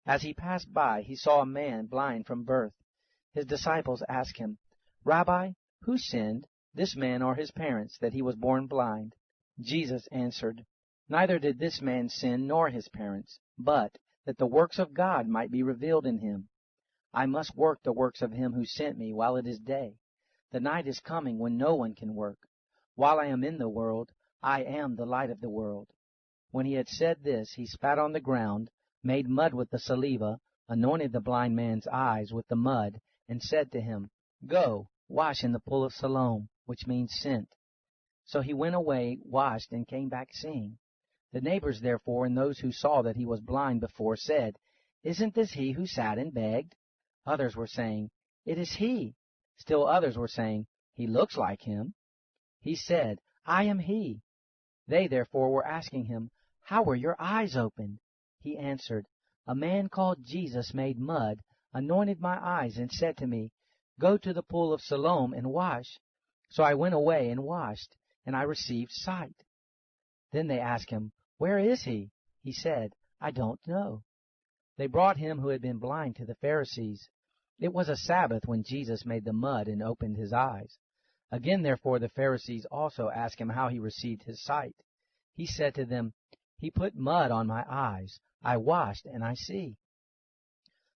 As he passed by, he saw a man blind from birth. His disciples asked him, "Rabbi, who sinned, this man or his parents, that he was born blind?" Jesus answered, "Neither did this man sin nor his parents, but that the works of God might be revealed in him. I must work the works of him who sent me while it is day. The night is coming when no one can work. While I am in the world, I am the light of the world." When he had said this, he spat on the ground, made mud with the saliva, anointed the blind man's eyes with the mud, and said to him, "Go, wash in the pool of Siloam," which means sent. So he went away, washed, and came back seeing. The neighbors therefore, and those who saw that he was blind before, said, "Isn't this he who sat and begged?" Others were saying, "It is he." Still others were saying, "He looks like him." He said, "I am he." They therefore were asking him, "How were your eyes opened?" He answered, "A man called Jesus made mud, anointed my eyes, and said to me, 'Go to the pool of Siloam and wash.' So I went away and washed, and I received sight." Then they asked him, "Where is he?" He said, "I don't know." They brought him who had been blind to the Pharisees. It was a Sabbath when Jesus made the mud and opened his eyes. Again therefore the Pharisees also asked him how he received his sight. He said to them, "He put mud on my eyes. I washed, and I see."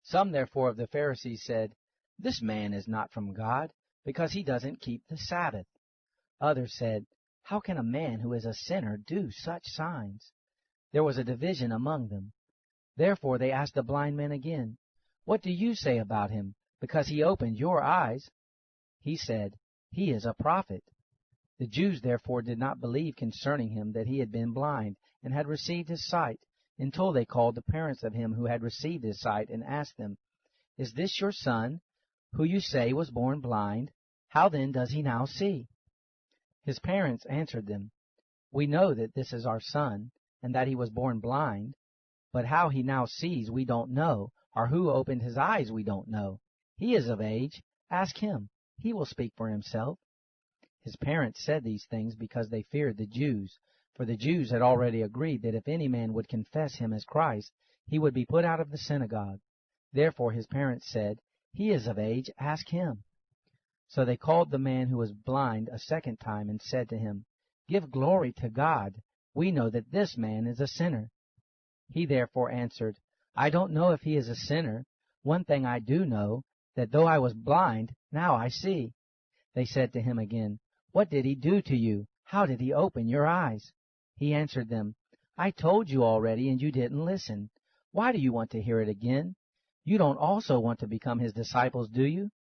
Some therefore of the Pharisees said, "This man is not from God, because he doesn't keep the Sabbath." Others said, "How can a man who is a sinner do such signs?" There was a division among them. Therefore they asked the blind man again, "What do you say about him, because he opened your eyes?" He said, "He is a prophet." The Jews therefore did not believe concerning him that he had been blind, and had received his sight, until they called the parents of him who had received his sight, and asked them, "Is this your son, who you say was born blind? How then does he now see?" His parents answered them, "We know that this is our son, and that he was born blind. But how he now sees we don't know, or who opened his eyes we don't know. He is of age. Ask him. He will speak for himself." His parents said these things because they feared the Jews, for the Jews had already agreed that if any man would confess him as Christ, he would be put out of the synagogue. Therefore his parents said, "He is of age. Ask him." So they called the man who was blind a second time and said to him, "Give glory to God. We know that this man is a sinner." He therefore answered, "I don't know if he is a sinner. One thing I do know, that though I was blind, now I see." They said to him again, "What did he do to you? How did he open your eyes?" He answered them, "I told you already, and you didn't listen. Why do you want to hear it again? You don't also want to become his disciples, do you?"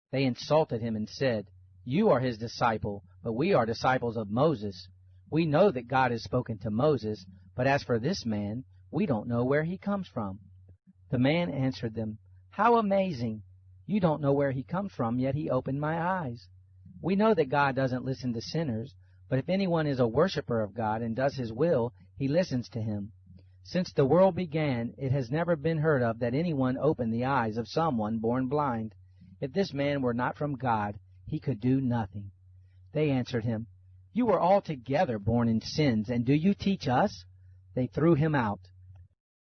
They insulted him and said, "You are his disciple, but we are disciples of Moses. We know that God has spoken to Moses, but as for this man, we don't know where he comes from." The man answered them, "How amazing! You don't know where he comes from, yet he opened my eyes. We know that God doesn't listen to sinners, but if anyone is a worshiper of God and does his will, he listens to him. Since the world began, it has never been heard of that anyone opened the eyes of someone born blind. If this man were not from God, he could do nothing." They answered him, "You were altogether born in sins, and do you teach us?" They threw him out.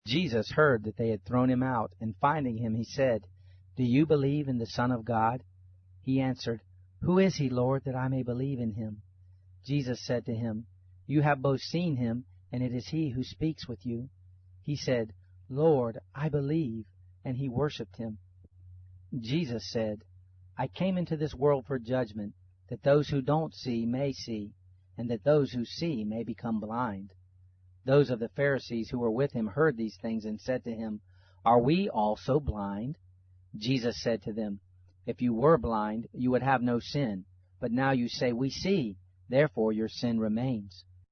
Jesus heard that they had thrown him out, and finding him, he said, "Do you believe in the Son of God?" He answered, "Who is he, Lord, that I may believe in him?" Jesus said to him, "You have both seen him, and it is he who speaks with you." He said, "Lord, I believe," and he worshipped him. Jesus said, "I came into this world for judgment, that those who don't see may see, and that those who see may become blind." Those of the Pharisees who were with him heard these things and said to him, "Are we also blind?" Jesus said to them, "If you were blind, you would have no sin. But now you say, 'We see,' therefore your sin remains.